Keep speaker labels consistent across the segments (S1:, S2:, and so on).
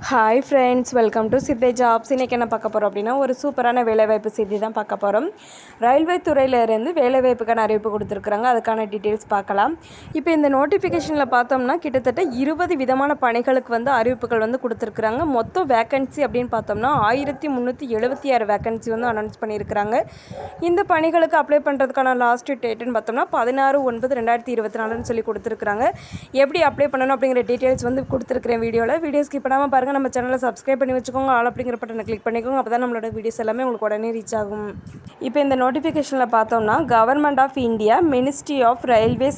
S1: Hi friends, welcome to சித்தை jobs. இன்றைக்கி என்ன பார்க்க போகிறோம் அப்படின்னா, ஒரு சூப்பரான வேலைவாய்ப்பு செய்தி தான் பார்க்க போகிறோம். ரயில்வே துறையிலேருந்து வேலைவாய்ப்புக்கான அறிவிப்பு கொடுத்துருக்குறாங்க. அதுக்கான டீட்டெயில்ஸ் பார்க்கலாம். இப்போ இந்த நோட்டிஃபிகேஷனில் பார்த்தோம்னா கிட்டத்தட்ட 20 விதமான பணிகளுக்கு அறிவிப்புகள் கொடுத்துருக்குறாங்க. மொத்தம் வேக்கன்சி அப்படின்னு பார்த்தோம்னா 1376 வேக்கன்சி அனௌன்ஸ் பண்ணியிருக்கிறாங்க. இந்த பணிகளுக்கு அப்ளை பண்ணுறதுக்கான லாஸ்ட் டேட்டுன்னு பார்த்தோம்னா 16/9/2024 சொல்லி கொடுத்துருக்குறாங்க. எப்படி அப்ளை பண்ணணும் அப்படிங்கிற டீட்டெயில்ஸ் கொடுத்துருக்குறேன் வீடியோ ஸ்கிப் பண்ணாமல் பாருங்கள். நம்ம சேனலை சப்ஸ்கிரைப் பண்ணி வச்சுக்கோங்க. ஆல் அப்படிங்கிற பட்டனை கிளிக் பண்ணிக்கோங்க. அப்போ தான் நம்மளோட வீடியோஸ் எல்லாமே உங்களுக்கு உடனே ரீச் ஆகும். இப்போ இந்த நோட்டிஃபிகேஷனில் பார்த்தோம்னா government of India ministry of railway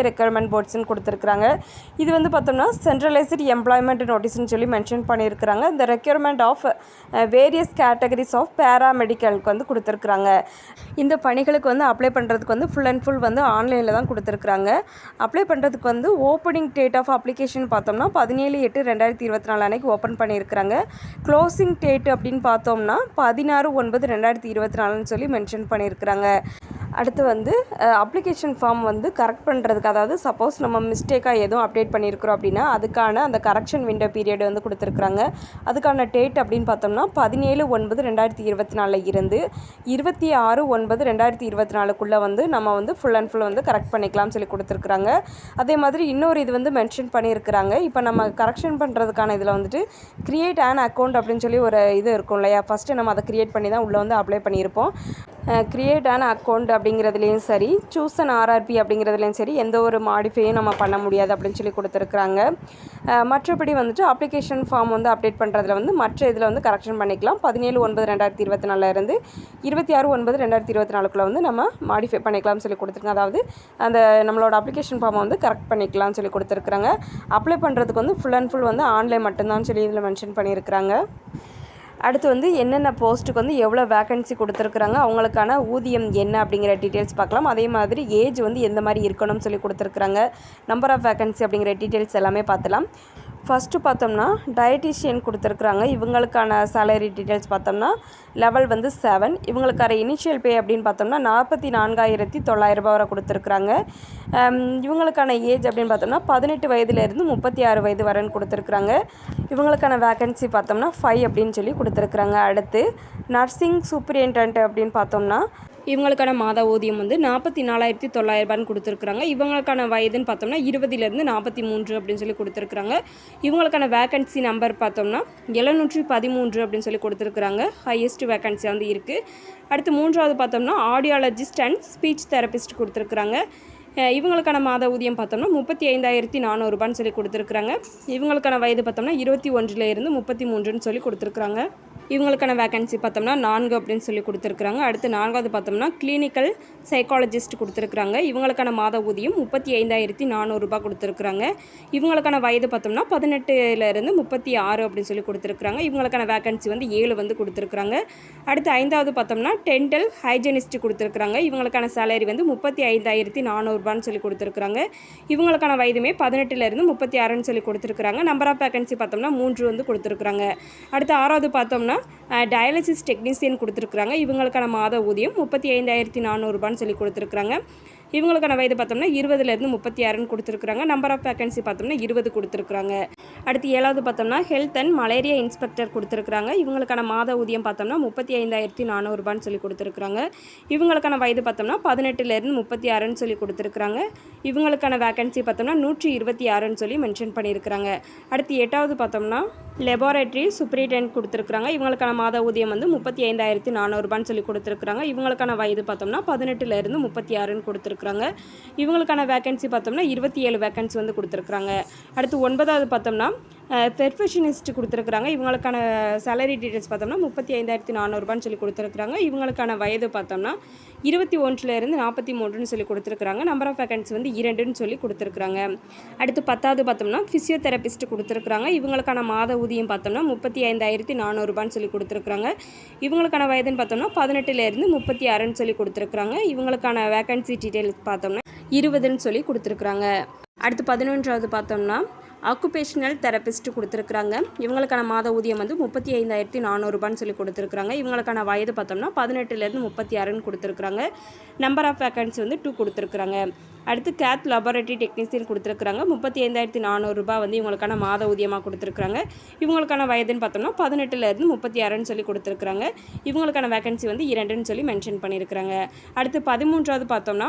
S1: recruitment போர்ட்ஸ்னு கொடுத்துருக்குறாங்க. இது பார்த்தோம்னா சென்ட்ரலைஸ்டு எம்ப்ளாய்மெண்ட் நோட்டீஸ்னு சொல்லி மென்ஷன் பண்ணியிருக்கிறாங்க. இந்த recruitment of various categories of பேராமெடிக்கலுக்கு கொடுத்துருக்குறாங்க. இந்த பணிகளுக்கு அப்ளை பண்ணுறதுக்கு ஃபுல் அண்ட் ஃபுல் ஆன்லைனில் தான் கொடுத்துருக்குறாங்க. அப்ளை பண்ணுறதுக்கு ஓப்பனிங் டேட் ஆஃப் அப்ளிகேஷன் பார்த்தோம்னா 17/8/2024 அன்றைக்கி ஓப்பன் பண்ணியிருக்கிறாங்க. க்ளோசிங் டேட் அப்படின்னு பார்த்தோம்னா 16/9/2024 சொல்லி மென்ஷன் பண்ணியிருக்கிறாங்க. அடுத்து அப்ளிகேஷன் ஃபார்ம் கரெக்ட் பண்ணுறதுக்கு, அதாவது சப்போஸ் நம்ம மிஸ்டேக்காக எதுவும் அப்டேட் பண்ணியிருக்கிறோம் அப்படின்னா அதுக்கான அந்த கரெக்ஷன் விண்டோ பீரியட் கொடுத்துருக்குறாங்க. அதுக்கான டேட் அப்படின்னு பார்த்தோம்னா 17/9/2024 இருந்து 26/9/2024 நம்ம ஃபுல் அண்ட் ஃபுல் கரெக்ட் பண்ணிக்கலாம்னு சொல்லி கொடுத்துருக்குறாங்க. அதே மாதிரி இன்னொரு இது மென்ஷன் பண்ணியிருக்கிறாங்க. இப்போ நம்ம கரெக்ஷன் பண்ணுறதுக்கான இதில் கிரியேட் ஆன் அக்கௌண்ட் அப்படின்னு சொல்லி ஒரு இது இருக்கும் இல்லையா, ஃபஸ்ட்டு நம்ம அதை கிரியேட் பண்ணி தான் உள்ளே அப்ளை பண்ணியிருப்போம். கிரியேட் ஆன் அக்கௌண்ட் அப்படிங்கிறதுலேயும் சரி, சூஸ் அன் ஆர்ஆர்பி அப்படிங்கிறதுலேயும் சரி, எந்த ஒரு மாடிஃபையும் நம்ம பண்ண முடியாது அப்படின்னு சொல்லி கொடுத்துருக்குறாங்க. மற்றபடி அப்ளிகேஷன் ஃபார்ம் அப்டேட் பண்ணுறதுல மற்ற இதில் கரெக்ஷன் பண்ணிக்கலாம். 17/9/2024 இருந்து 26/9/2024 நம்ம மாடிஃபை பண்ணிக்கலாம்னு சொல்லி கொடுத்துருக்காங்க. அதாவது அந்த நம்மளோட அப்ளிகேஷன் ஃபார்மை கரெக்ட் பண்ணிக்கலாம்னு சொல்லி கொடுத்துருக்குறாங்க. அப்ளை பண்ணுறதுக்கு ஃபுல் அண்ட் ஃபுல் ஆன்லைன் மட்டும்தான் சொல்லி இதில் மென்ஷன் பண்ணியிருக்கிறாங்க. அடுத்து என்னென்ன போஸ்ட்டுக்கு எவ்வளோ வேக்கன்சி கொடுத்துருக்குறாங்க, அவங்களுக்கான ஊதியம் என்ன அப்படிங்கிற டீட்டெயில்ஸ் பார்க்கலாம். அதே மாதிரி ஏஜ் எந்த மாதிரி இருக்கணும்னு சொல்லி கொடுத்துருக்குறாங்க. நம்பர் ஆஃப் வேக்கன்சி அப்படிங்கிற டீட்டெயில்ஸ் எல்லாமே பார்த்துலாம். ஃபஸ்ட்டு பார்த்தோம்னா டயட்டீஷியன் கொடுத்துருக்குறாங்க. இவங்களுக்கான சேலரி டீட்டெயில்ஸ் பார்த்தோம்னா லெவல் 7. இவங்களுக்கான இனிஷியல் பே அப்படின்னு பார்த்தோம்னா 44,900 வரை கொடுத்துருக்குறாங்க. இவங்களுக்கான ஏஜ் அப்படின்னு பார்த்தோம்னா 18 வயதுலேருந்து 36 வயது வரன்னு கொடுத்துருக்குறாங்க. இவங்களுக்கான வேக்கன்சி பார்த்தோம்னா 5 அப்படின்னு சொல்லி கொடுத்துருக்குறாங்க. அடுத்து நர்சிங் சூப்பரிண்டென்ட் அப்படின்னு பார்த்தோம்னா இவங்களுக்கான மாத ஊதியம் 44,900 கொடுத்துருக்குறாங்க. இவங்களுக்கான வயதுன்னு பார்த்தோம்னா 20லேருந்து 43 அப்படின்னு சொல்லி கொடுத்துருக்குறாங்க. இவங்களுக்கான வேக்கன்சி நம்பர் பார்த்தோம்னா 713 அப்படின்னு சொல்லி கொடுத்துருக்குறாங்க. ஹையஸ்ட் வேக்கன்சி இருக்குது. அடுத்து மூன்றாவது பார்த்தோம்னா ஆடியாலஜிஸ்ட் அண்ட் ஸ்பீச் தெரபிஸ்ட் கொடுத்துருக்குறாங்க. இவங்களுக்கான மாத ஊதியம் பார்த்தோம்னா 35,400 சொல்லி கொடுத்துருக்குறாங்க. இவங்களுக்கான வயது பார்த்தோம்னா 21லேருந்து 33 சொல்லி கொடுத்துருக்குறாங்க. இவங்களுக்கான வேக்கன்சி பார்த்தோம்னா 4 அப்படின்னு சொல்லி கொடுத்துருக்குறாங்க. அடுத்து நான்காவது பார்த்தோம்னா கிளினிக்கல் சைக்காலஜிஸ்ட் கொடுத்துருக்குறாங்க. இவங்களுக்கான மாத ஊதியம் 35,400 கொடுத்துருக்குறாங்க. இவங்களுக்கான வயது பார்த்தோம்னா 18லேருந்து 36 அப்படின்னு சொல்லி கொடுத்துருக்குறாங்க. இவங்களுக்கான வேக்கன்சி 7 கொடுத்துருக்குறாங்க. அடுத்து ஐந்தாவது பார்த்தோம்னா டென்டல் ஹைஜெனிஸ்ட் கொடுத்துருக்குறாங்க. இவங்களுக்கான சேலரி 35,400 சொல்லி கொடுத்துருக்குறாங்க. இவங்களுக்கான வயதுமே 18லேருந்து 36 சொல்லி கொடுத்துருக்குறாங்க. நம்பர் ஆஃப் வேக்கன்சி பார்த்தோம்னா 3 கொடுத்துருக்குறாங்க. அடுத்து ஆறாவது பார்த்தோம்னா டயாலிசிஸ் டெக்னீஷியன் கொடுத்துருக்குறாங்க. இவங்களுக்கான மாத ஊதியம் 35,400 சொல்லி கொடுத்துருக்குறாங்க. இவங்களுக்கான வயது பார்த்தோம்னா 20லேருந்து 36 கொடுத்துருக்குறாங்க. நம்பர் ஆஃப் வேக்கன்சி பார்த்தோம்னா 20 கொடுத்துருக்குறாங்க. அடுத்து ஏழாவது பார்த்தோம்னா ஹெல்த் அண்ட் மலேரியா இன்ஸ்பெக்டர் கொடுத்துருக்குறாங்க. இவங்களுக்கான மாத ஊதியம் பார்த்தோம்னா 35,400 சொல்லி கொடுத்துருக்குறாங்க. இவங்களுக்கான வயது பார்த்தோம்னா 18லேருந்து 36 சொல்லி கொடுத்துருக்குறாங்க. இவங்களுக்கான வேக்கன்சி பார்த்தோம்னா 126 சொல்லி மென்ஷன் பண்ணியிருக்கிறாங்க. அடுத்து எட்டாவது பார்த்தோம்னா லெபார்டரி சூப்பரிண்டென்ட் கொடுத்துருக்குறாங்க. இவங்களுக்கான மாத ஊதியம் 35,400 சொல்லி கொடுத்துருக்குறாங்க. இவங்களுக்கான வயது பார்த்தோம்னா 18லேருந்து 36 கொடுத்துருக்குறாங்க. இவங்களுக்கான வேக்கன்சி பார்த்தோம்னா 27 வேக்கன்சி கொடுத்துருக்குறாங்க. அடுத்து ஒன்பதாவது பார்த்தோம்னா பெர்ஃபெக்ஷனிஸ்ட் கொடுத்துருக்குறாங்க. இவங்களுக்கான சேலரி டீட்டெயில்ஸ் பார்த்தோம்னா 35,400 சொல்லி கொடுத்துருக்குறாங்க. இவங்களுக்கான வயது பார்த்தோம்னா 21லேருந்து 43 சொல்லி கொடுத்துருக்குறாங்க. நம்பர் ஆஃப் வேக்கன்சி 2 சொல்லி கொடுத்துருக்குறாங்க. அடுத்து 10வது பார்த்தோம்னா ஃபிசியோதெரபிஸ்ட் கொடுத்துருக்குறாங்க. இவங்களுக்கான மாத ஊதியம் பார்த்தோம்னா 35,400 சொல்லி கொடுத்துருக்குறாங்க. இவங்களுக்கான வயதுன்னு பார்த்தோம்னா 18லேருந்து 36 சொல்லி கொடுத்துருக்குறாங்க. இவங்களுக்கான வேக்கன்சி டீட்டெயில்ஸ் பார்த்தோம்னா 20 சொல்லி கொடுத்துருக்குறாங்க. அடுத்து 11வது பார்த்தோம்னா ஆக்குபேஷனல் தெரபிஸ்ட் கொடுத்துருக்குறாங்க. இவங்களுக்கான மாத ஊதியம் 35,400 சொல்லி கொடுத்துருக்குறாங்க. இவங்களுக்கான வயது பார்த்தோம்னா 18லேருந்து 36 கொடுத்துருக்குறாங்க. நம்பர் ஆஃப் வேக்கன்சி 2 கொடுத்துருக்குறாங்க. அடுத்து கேத் லேபரட்டரி டெக்னீஷியன் கொடுத்துருக்குறாங்க. 35,400 ரூபாய் வந்து இவங்களுக்கான மாத ஊதியமாக கொடுத்துருக்குறாங்க. இவங்களுக்கான வயதுன்னு பார்த்தோம்னா 18லேருந்து 36ன்னு சொல்லி கொடுத்துருக்குறாங்க. இவங்களுக்கான வேகன்சி வந்து 2ன்னு சொல்லி மென்ஷன் பண்ணியிருக்கிறாங்க. அடுத்து 13வது பார்த்தோம்னா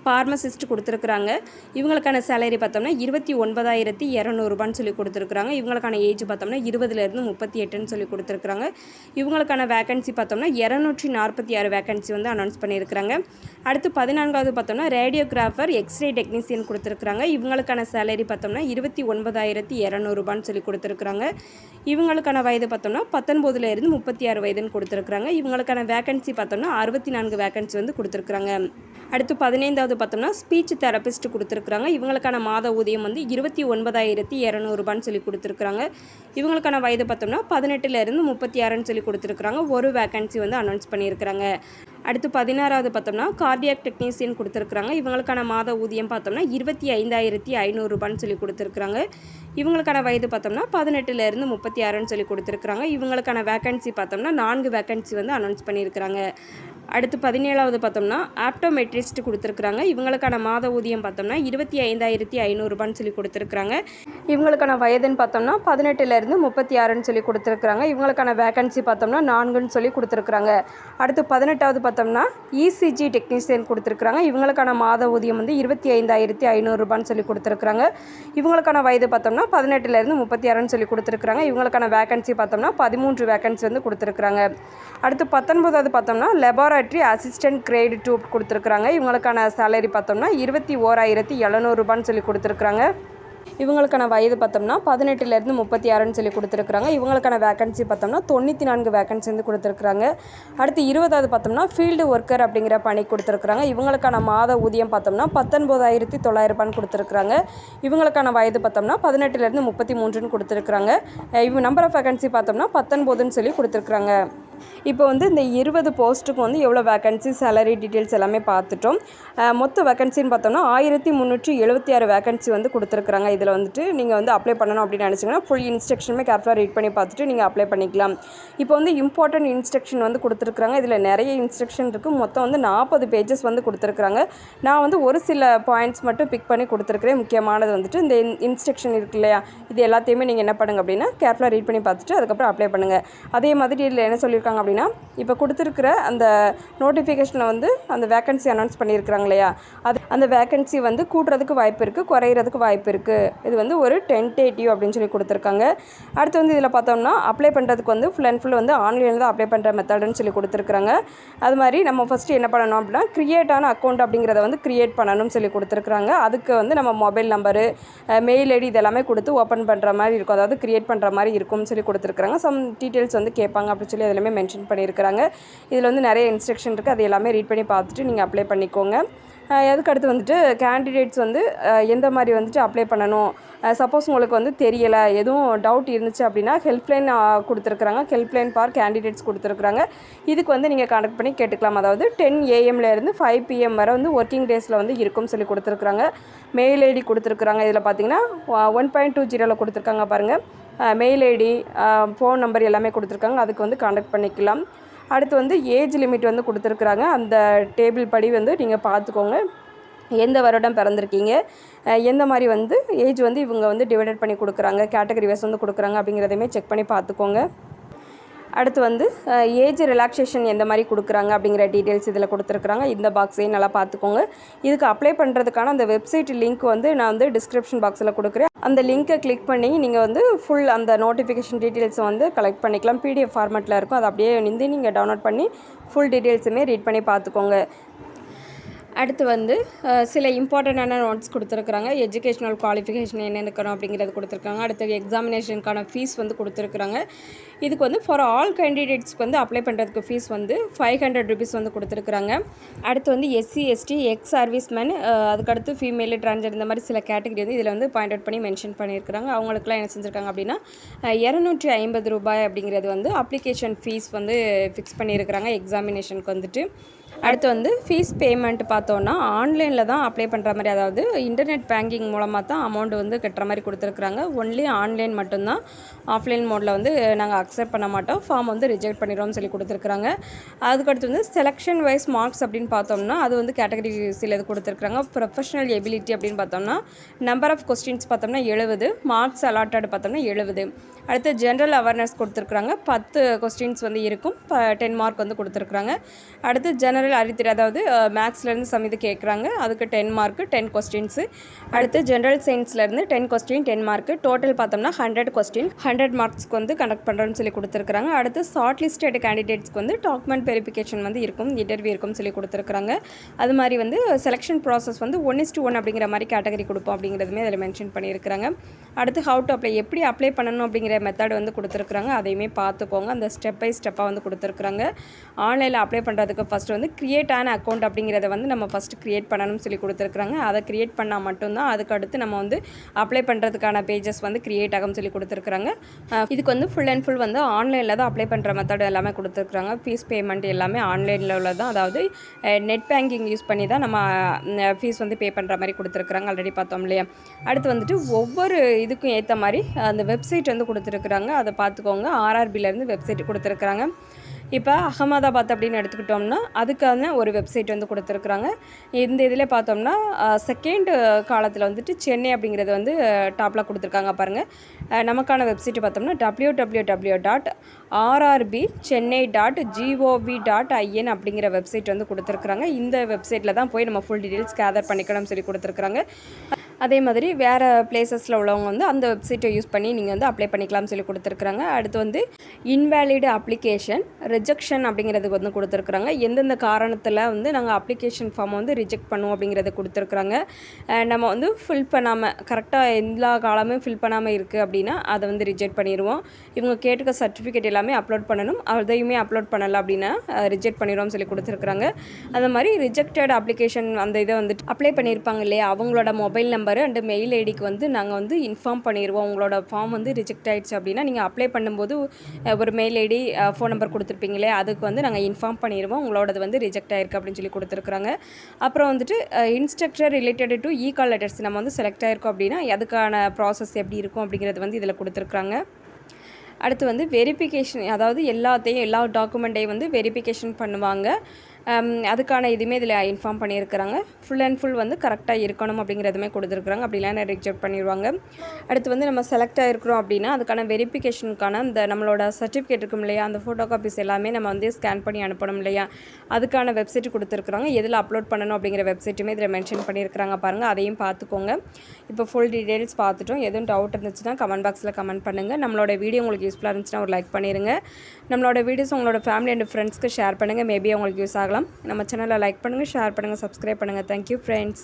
S1: ஃபார்மசிஸ்ட் கொடுத்துருக்குறாங்க. இவங்களுக்கான சேலரி பார்த்தோம்னா 29,200 ரூபான்னு சொல்லி கொடுத்துருக்குறாங்க. இவங்களுக்கான ஏஜ் பார்த்தோம்னா 20லேருந்து 38ன்னு சொல்லி கொடுத்துருக்குறாங்க. இவங்களுக்கான வேகன்சி பார்த்தோம்னா 246 வேகன்சி வந்து அனௌன்ஸ் பண்ணியிருக்கிறாங்க. அடுத்து 14வது பார்த்தோம்னா ரேடியோகிராஃபர் எக்ஸ்ரே டெக்னீஷியன் கொடுத்துருக்குறாங்க. இவங்களுக்கான சேலரி பார்த்தோம்னா 29,200 ரூபான்னு சொல்லி கொடுத்துருக்குறாங்க. இவங்களுக்கான வயது பார்த்தோம்னா 19லேருந்து 36 வயதுன்னு கொடுத்துருக்குறாங்க. இவங்களுக்கான வேகன்சி பார்த்தோம்னா 64 வேகன்சி வந்து கொடுத்துருக்குறாங்க. அடுத்து 15வது பார்த்தோம்னா ஸ்பீச் தெரபிஸ்ட் கொடுத்துருக்குறாங்க. இவங்களுக்கான மாத ஊதியம் வந்து 29,200 ரூபான்னு சொல்லி கொடுத்துருக்குறாங்க. இவங்களுக்கான வயது பார்த்தோம்னா 18லேருந்து 36ன்னு சொல்லி கொடுத்துருக்குறாங்க. ஒரு வேகன்சி வந்து அனௌன்ஸ் பண்ணியிருக்கிறாங்க. அடுத்து 16வது பார்த்தோம்னா கார்டியாக் டெக்னீஷியன் கொடுத்துருக்குறாங்க. இவங்களுக்கான மாத ஊதியம் பார்த்தோம்னா 25,500 ரூபான்னு சொல்லி கொடுத்துருக்குறாங்க. இவங்களுக்கான வயது பார்த்தோம்னா 18லேருந்து 36ன்னு சொல்லி கொடுத்துருக்குறாங்க. இவங்களுக்கான வேகன்சி பார்த்தோம்னா 4 வேகன்சி வந்து அனௌன்ஸ் பண்ணியிருக்கிறாங்க. அடுத்து 17வது பார்த்தோம்னா ஆப்டோமெட்ரிஸ்ட் கொடுத்துருக்குறாங்க. இவங்களுக்கான மாத ஊதியம் பார்த்தோம்னா 25,500 ரூபான்னு சொல்லி கொடுத்துருக்குறாங்க. இவங்களுக்கான வயதுன்னு பார்த்தோம்னா 18லேருந்து 36ன்னு சொல்லி கொடுத்துருக்குறாங்க. இவங்களுக்கான வேகன்சி பார்த்தோம்னா 4ன்னு சொல்லி கொடுத்துருக்குறாங்க. அடுத்து 18வது பார்த்தோம்னா இசிஜி டெக்னீஷியன் கொடுத்துருக்குறாங்க. இவங்களுக்கான மாத ஊதியம் வந்து 25,500 ரூபான்னு சொல்லி கொடுத்துருக்குறாங்க. இவங்களுக்கான வயது பார்த்தோம்னா 18லேருந்து 36ன்னு சொல்லி கொடுத்துருக்குறாங்க. இவங்களுக்கான வேகன்சி பார்த்தோம்னா 13 வேகன்சி வந்து கொடுத்துருக்குறாங்க. அடுத்து 19வது பார்த்தோம்னா லெபார்டரி அசிஸ்டன்ட் கிரேட் 2 கொடுத்துருக்குறாங்க. இவங்களுக்கான சேலரி பார்த்தோம்னா 21,700 ரூபான்னு சொல்லி கொடுத்துருக்குறாங்க. இவங்களுக்கான வயது பார்த்தோம்னா 18லேருந்து 36ன்னு சொல்லி கொடுத்துருக்குறாங்க. இவங்களுக்கான வேகன்சி பார்த்தோம்னா 94 வேகன்சி வந்து கொடுத்துருக்குறாங்க. அடுத்து 20வது பார்த்தோம்னா ஃபீல்டு ஒர்க்கர் அப்படிங்கிற பணி கொடுத்துருக்குறாங்க. இவங்களுக்கான மாத ஊதியம் பார்த்தோம்னா 19,900 ரூபான்னு கொடுத்துருக்குறாங்க. இவங்களுக்கான வயது பார்த்தோம்னா 18லேருந்து 33ன்னு கொடுத்துருக்குறாங்க. இவங்க நம்பர் ஆஃப் வேகன்சி பார்த்தோம்னா 19ன்னு சொல்லி கொடுத்துருக்குறாங்க. இப்போ வந்து இந்த 20 போஸ்ட்டுக்கு வந்து எவ்வளோ வேகன்சி, சேலரி டீட்டெயில்ஸ் எல்லாமே பார்த்துட்டோம். மொத்த வேகன்சின்னு பார்த்தோம்னா 1,376 வேகன்சி வந்து கொடுத்துருக்குறாங்க. இதில் வந்துட்டு நீங்கள் வந்து அப்ளை பண்ணணும் அப்படின்னு நினச்சிங்கன்னா ஃபுல் இன்ஸ்ட்ரக்ஷனுமே கேர்ஃபுல்லாக ரீட் பண்ணி பார்த்துட்டு நீங்கள் அப்ளை பண்ணிக்கலாம். இப்போ வந்து இம்பார்ட்டன்ட் இன்ஸ்ட்ரக்ஷன் வந்து கொடுத்துருக்குறாங்க. இதில் நிறைய இன்ஸ்ட்ரக்ஷன் இருக்குது. மொத்தம் வந்து 40 பேஜஸ் வந்து கொடுத்துருக்குறாங்க. நான் வந்து ஒரு சில பாயிண்ட்ஸ் மட்டும் பிக் பண்ணி கொடுத்துருக்குறேன். முக்கியமானது வந்துட்டு இந்த இன்ஸ்ட்ரக்ஷன் இருக்கு இல்லையா, இது எல்லாத்தையுமே நீங்கள் என்ன பண்ணுங்க அப்படின்னா கேர்ஃபுல்லாக ரீட் பண்ணி பார்த்துட்டு அதுக்கப்புறம் அப்ளை பண்ணுங்கள். அதே மாதிரி இதில் என்ன சொல்லியிருக்காங்க அப்படின்னா, இப்போ கொடுத்துருக்கிற அந்த நோட்டிஃபிகேஷனில் வந்து அந்த வேக்கன்சி அனௌன்ஸ் பண்ணியிருக்கிறாங்க இல்லையா, அது அந்த வேக்கன்சி வந்து கூட்டுறதுக்கு வாய்ப்பு இருக்குது, குறையிறதுக்கு வாய்ப்பு இருக்குது. இது வந்து ஒரு டென்டேட்டிவ் அப்படின்னு சொல்லி கொடுத்துருக்காங்க. அடுத்து வந்து இதில் பார்த்தோம்னா அப்ளை பண்ணுறதுக்கு வந்து ஃபுல் அண்ட் ஃபுல் வந்து ஆன்லைனில் தான் அப்ளை பண்ணுற மெத்தடுன்னு சொல்லி கொடுத்துருக்குறாங்க. அது மாதிரி நம்ம ஃபஸ்ட்டு என்ன பண்ணணும் அப்படின்னா க்ரியேட்டான அக்கௌண்ட் அப்படிங்கிறத வந்து க்ரியேட் பண்ணணும்னு சொல்லி கொடுத்துருக்குறாங்க. அதுக்கு வந்து நம்ம மொபைல் நம்பரு, மெயில் ஐடி இதெல்லாமே கொடுத்து ஓப்பன் பண்ணுற மாதிரி இருக்கும், அதாவது க்ரியேட் பண்ணுற மாதிரி இருக்கும்னு சொல்லி கொடுத்துருக்குறாங்க. சம் டீட்டெயில்ஸ் வந்து கேட்பாங்க அப்படின்னு சொல்லி அதில் மென்ஷன் பண்ணியிருக்கிறாங்க. இதில் வந்து நிறைய இன்ஸ்ட்ரக்ஷன் இருக்குது, அது எல்லாமே ரீட் பண்ணி பார்த்துட்டு நீங்கள் அப்ளை பண்ணிக்கோங்க. அதுக்கடுத்து வந்துட்டு கேண்டிடேட்ஸ் வந்து எந்த மாதிரி வந்துட்டு அப்ளை பண்ணணும், சப்போஸ் உங்களுக்கு வந்து தெரியலை, எதுவும் டவுட் இருந்துச்சு அப்படின்னா ஹெல்ப்லைன் கொடுத்துருக்குறாங்க. ஹெல்ப்லைன் ஃபார் கேண்டிடேட்ஸ் கொடுத்துருக்குறாங்க. இதுக்கு வந்து நீங்கள் கான்டாக்ட் பண்ணி கேட்டுக்கலாம். அதாவது 10 AM-லேருந்து 5 PM வரை வந்து ஒர்க்கிங் டேஸில் வந்து இருக்கும்னு சொல்லி கொடுத்துருக்குறாங்க. மெயில் ஐடி கொடுத்துருக்குறாங்க. இதில் பார்த்தீங்கன்னா 1.20 கொடுத்துருக்காங்க பாருங்கள். மெயில் ஐடி, ஃபோன் நம்பர் எல்லாமே கொடுத்துருக்காங்க. அதுக்கு வந்து கான்டாக்ட் பண்ணிக்கலாம். அடுத்து வந்து ஏஜ் லிமிட் வந்து கொடுத்துருக்குறாங்க. அந்த டேபிள் படி வந்து நீங்கள் பார்த்துக்கோங்க. எந்த வருடம் பிறந்திருக்கீங்க, எந்த மாதிரி வந்து ஏஜ் வந்து இவங்க வந்து டிவைடட் பண்ணி கொடுக்குறாங்க, கேட்டகரி வைஸ் வந்து கொடுக்குறாங்க அப்படிங்கிறதையுமே செக் பண்ணி பார்த்துக்கோங்க. அடுத்து வந்து ஏஜ் ரிலாக்ஸேஷன் எந்த மாதிரி கொடுக்குறாங்க அப்படிங்கிற டீட்டெயில்ஸ் இதில் கொடுத்துருக்குறாங்க. இந்த பாக்ஸையும் நல்லா பார்த்துக்கோங்க. இதுக்கு அப்ளை பண்ணுறதுக்கான அந்த வெப்சைட் லிங்க் வந்து நான் வந்து டிஸ்கிரிப்ஷன் பாக்ஸில் கொடுக்குறேன். அந்த லிங்க்கை கிளிக் பண்ணி நீங்கள் வந்து ஃபுல் அந்த நோட்டிஃபிகேஷன் டீட்டெயில்ஸை வந்து கலெக்ட் பண்ணிக்கலாம். PDF ஃபார்மேட்டில் இருக்கும். அதை அப்படியே வந்து நீங்கள் டவுன்லோட் பண்ணி ஃபுல் டீட்டெயில்ஸுமே ரீட் பண்ணி பார்த்துக்கோங்க. அடுத்து வந்து சில இம்பார்ட்டண்ட்டான நோட்ஸ் கொடுத்துருக்குறாங்க. எஜுகேஷ்னல் குவாலிஃபிகேஷன் என்ன இருக்கணும் அப்படிங்கிறது கொடுத்துருக்காங்க. அடுத்து எக்ஸாமினேஷனுக்கான ஃபீஸ் வந்து கொடுத்துருக்குறாங்க. இதுக்கு வந்து ஃபார் ஆல் கேண்டிடேட்ஸ்க்கு வந்து அப்ளை பண்ணுறதுக்கு ஃபீஸ் வந்து 500 rupees வந்து கொடுத்துருக்குறாங்க. அடுத்து வந்து SC ST எக்ஸ் சர்வீஸ்மேன், அதுக்கடுத்து ஃபீமேல், டிரான்ஸ்ஜெண்டர் இந்த மாதிரி சில கேட்டகரி வந்து இதில் வந்து பாயிண்ட் அவுட் பண்ணி மென்ஷன் பண்ணியிருக்கிறாங்க. அவங்களுக்குலாம் என்ன செஞ்சுருக்காங்க அப்படின்னா 250 ரூபாய் அப்படிங்கிறது வந்து அப்ளிகேஷன் ஃபீஸ் வந்து ஃபிக்ஸ் பண்ணியிருக்கிறாங்க எக்ஸாமினேஷனுக்கு வந்துட்டு. அடுத்து வந்து ஃபீஸ் பேமெண்ட் பார்த்தோன்னா ஆன்லைனில் தான் அப்ளை பண்ணுற மாதிரி, அதாவது இன்டர்நெட் பேங்கிங் மூலமாக தான் அமௌண்ட் வந்து கட்டுற மாதிரி கொடுத்துருக்குறாங்க. ஒன்லி ஆன்லைன் மட்டும்தான், ஆஃப்லைன் மோடில் வந்து நாங்கள் அக்செப்ட் பண்ண மாட்டோம், ஃபார்ம் வந்து ரிஜெக்ட் பண்ணிடுவோம்னு சொல்லி கொடுத்துருக்குறாங்க. அதுக்கடுத்து வந்து செலெக்ஷன் வைஸ் மார்க்ஸ் அப்படின்னு பார்த்தோம்னா அது வந்து கேட்டகரி சில இது கொடுத்துருக்குறாங்க. ப்ரொஃபஷனல் எபிலிட்டி அப்படின்னு பார்த்தோம்னா நம்பர் ஆஃப் கொஸ்டின்ஸ் பார்த்தோம்னா 70, மார்க்ஸ் அலாட்டட் பார்த்தோம்னா 70. அடுத்து ஜென்ரல் அவேர்னஸ் கொடுத்துருக்குறாங்க, 10 கொஸ்டின்ஸ் வந்து இருக்கும், 10 மார்க் வந்து கொடுத்துருக்குறாங்க. அடுத்து ஜெனரல் அறித்திரை, அதாவது மேக்ஸ்லேருந்து சம் இது கேட்குறாங்க, அதுக்கு 10 மார்க்கு 10 கொஸ்டின்ஸு. அடுத்து ஜென்ரல் சயின்ஸ்லேருந்து 10 கொஸ்டின் 10 மார்க்கு, டோட்டல் பார்த்தோம்னா 100 கொஸ்டின் 100 மார்க்ஸ்க்கு வந்து கண்டக்ட் பண்ணுறோன்னு சொல்லி கொடுத்துருக்குறாங்க. அடுத்து ஷார்ட் லிஸ்டட் கேண்டிடேட்ஸ்க்கு வந்து டாக்குமெண்ட் வெரிஃபிகேஷன் வந்து இருக்கும், இன்டர்வியூ இருக்கும்னு சொல்லி கொடுத்துருக்குறாங்க. அது மாதிரி வந்து செலெக்ஷன் ப்ராசஸ் வந்து 1:1 அப்படிங்கிற மாதிரி கேட்டகரி கொடுப்போம் அப்படிங்கிறதுமே அதில் மென்ஷன் பண்ணியிருக்கிறாங்க. அடுத்து ஹவு டு அப்ளை, எப்படி அப்ளை பண்ணணும் அப்படிங்கிற மெத்தட் வந்து கொடுத்துருக்குறாங்க, அதையுமே பார்த்துக்கோங்க. அந்த ஸ்டெப் பை ஸ்டெப்பாக வந்து கொடுத்துருக்குறாங்க. ஆன்லைனில் அப்ளை பண்ணுறதுக்கு ஃபஸ்ட்டு வந்து கிரியேட் ஆன அக்கௌண்ட் அப்படிங்கிறத வந்து நம்ம ஃபஸ்ட்டு க்ரியேட் பண்ணணும்னு சொல்லி கொடுத்துருக்குறாங்க. அதை க்ரியேட் பண்ணால் மட்டும்தான் அதுக்கு அடுத்து நம்ம வந்து அப்ளை பண்ணுறதுக்கான பேஜஸ் வந்து க்ரியேட் ஆகும்னு சொல்லி கொடுத்துருக்குறாங்க. இதுக்கு வந்து ஃபுல் அண்ட் ஃபுல் வந்து ஆன்லைனில் தான் அப்ளை பண்ணுற மெத்தட் எல்லாமே கொடுத்துருக்குறாங்க. ஃபீஸ் பேமெண்ட் எல்லாமே ஆன்லைனில் உள்ளதான், அதாவது நெட் பேங்கிங் யூஸ் பண்ணி தான் நம்ம ஃபீஸ் வந்து பே பண்ணுற மாதிரி கொடுத்துருக்குறாங்க, ஆல்ரெடி பார்த்தோம் இல்லையா. அடுத்து வந்துட்டு ஒவ்வொரு இதுக்கும் ஏற்ற மாதிரி அந்த வெப்சைட் வந்து கொடுத்துருக்குறாங்க, அதை பார்த்துக்கோங்க. ஆர்ஆர்பிலேருந்து வெப்சைட் கொடுத்துருக்குறாங்க. இப்போ அகமதாபாத் அப்படின்னு எடுத்துக்கிட்டோம்னா அதுக்கான ஒரு வெப்சைட் வந்து கொடுத்துருக்குறாங்க. இந்த இதில் பார்த்தோம்னா செகண்ட் காலத்தில் வந்துட்டு சென்னை அப்படிங்கிறது வந்து டாப்பில் கொடுத்துருக்காங்க பாருங்கள். நமக்கான வெப்சைட் பார்த்தோம்னா www.rrbchennai.gov.in அப்படிங்கிற வெப்சைட் வந்து கொடுத்துருக்குறாங்க. இந்த வெப்சைட்டில் தான் போய் நம்ம ஃபுல் டீட்டெயில்ஸ் கேதர் பண்ணிக்கணும்னு சொல்லி கொடுத்துருக்குறாங்க. அதே மாதிரி வேறு பிளேசஸில் உள்ளவங்க வந்து அந்த வெப்சைட்டை யூஸ் பண்ணி நீங்கள் வந்து அப்ளை பண்ணிக்கலாம்னு சொல்லி கொடுத்துருக்குறாங்க. அடுத்து வந்து இன்வேலிட் அப்ளிகேஷன் ரிஜெக்ஷன் அப்படிங்கிறதுக்கு வந்து கொடுத்துருக்குறாங்க. எந்தெந்த காரணத்தில் வந்து நாங்கள் அப்ளிகேஷன் ஃபார்மை வந்து ரிஜெக்ட் பண்ணுவோம் அப்படிங்கிறத கொடுத்துருக்குறாங்க. நம்ம வந்து ஃபில் பண்ணாமல் கரெக்டாக எல்லா காலமும் ஃபில் பண்ணாமல் இருக்குது அப்படின்னா அதை வந்து ரிஜெக்ட் பண்ணிடுவோம். இவங்க கேட்டுக்க சர்டிஃபிகேட் எல்லாமே அப்லோட் பண்ணணும், அதையுமே அப்லோட் பண்ணலை அப்படின்னா ரிஜெக்ட் பண்ணிடுவோம்னு சொல்லி கொடுத்துருக்குறாங்க. அந்த மாதிரி ரிஜெக்டட் அப்ளிகேஷன் அந்த இதை வந்துட்டு அப்ளை பண்ணியிருப்பாங்க இல்லையா, அவங்களோட மொபைல் நம்பர் அண்ட் மெயில் ஐடிக்கு வந்து நாங்கள் வந்து இன்ஃபார்ம் பண்ணிடுவோம். உங்களோட ஃபார்ம் வந்து ரிஜெக்ட் ஆகிடுச்சு அப்படின்னா நீங்கள் அப்ளை பண்ணும்போது ஒரு மெயில் ஐடி ஃபோன் நம்பர் கொடுத்துருப்பீங்களே, அதுக்கு வந்து நாங்கள் இன்ஃபார்ம் பண்ணிடுவோம் உங்களோடது வந்து ரிஜெக்ட் ஆகிருக்கு அப்படின்னு சொல்லி கொடுத்துருக்குறாங்க. அப்புறம் வந்துட்டு instructor related to call letters நம்ம வந்து செலக்ட் ஆகிருக்கோம் அப்படின்னா அதுக்கான ப்ராசஸ் எப்படி இருக்கும் அப்படிங்கிறது வந்து இதில் கொடுத்துருக்குறாங்க. அடுத்து வந்து வெரிஃபிகேஷன், அதாவது எல்லா டாக்குமெண்ட்டையும் வந்து வெரிஃபிகேஷன் பண்ணுவாங்க. அதுக்கான இதுவுமே இதில் இன்ஃபார்ம் பண்ணியிருக்கிறாங்க. ஃபுல் அண்ட் ஃபுல் வந்து கரெக்டாக இருக்கணும் அப்படிங்கிறதுமே கொடுத்துருக்குறாங்க, அப்படிலாம் ரிஜெக்ட் பண்ணிடுவாங்க. அடுத்து வந்து நம்ம செலக்ட் ஆகிருக்கிறோம் அப்படின்னா அதுக்கான வெரிஃபிகேஷனுக்கான அந்த நம்மளோட சர்டிஃபிகேட் இருக்கும் இல்லையா, அந்த ஃபோட்டோ காப்பீஸ் எல்லாமே நம்ம வந்து ஸ்கேன் பண்ணி அனுப்பணும் இல்லையா, அதுக்கான வெப்சைட் கொடுத்துருக்குறாங்க. எதில் அப்லோட் பண்ணணும் அப்படிங்கிற வெப்சைட்டுமே இதில் மென்ஷன் பண்ணியிருக்கிறாங்க பாருங்கள், அதையும் பார்த்துக்கோங்க. இப்போ ஃபுல் டீட்டெயில்ஸ் பார்த்துட்டோம். எதுவும் டவுட் இருந்துச்சுன்னா கமெண்ட் பாக்ஸில் கமெண்ட் பண்ணுங்கள். நம்மளோட வீடியோ உங்களுக்கு யூஸ்ஃபுல்லாக இருந்துச்சுன்னா ஒரு லைக் பண்ணிடுங்க. நம்மளோட வீடியோஸ் உங்களோட ஃபேமிலி அண்ட் ஃப்ரெண்ட்ஸ்க்கு ஷேர் பண்ணுங்கள், மேபி அவங்களுக்கு யூஸ் ஆகலாம். நம்ம சேனலை லைக் பண்ணுங்கள், ஷேர் பண்ணுங்கள், சப்ஸ்கிரைப் பண்ணுங்கள். Thank you friends.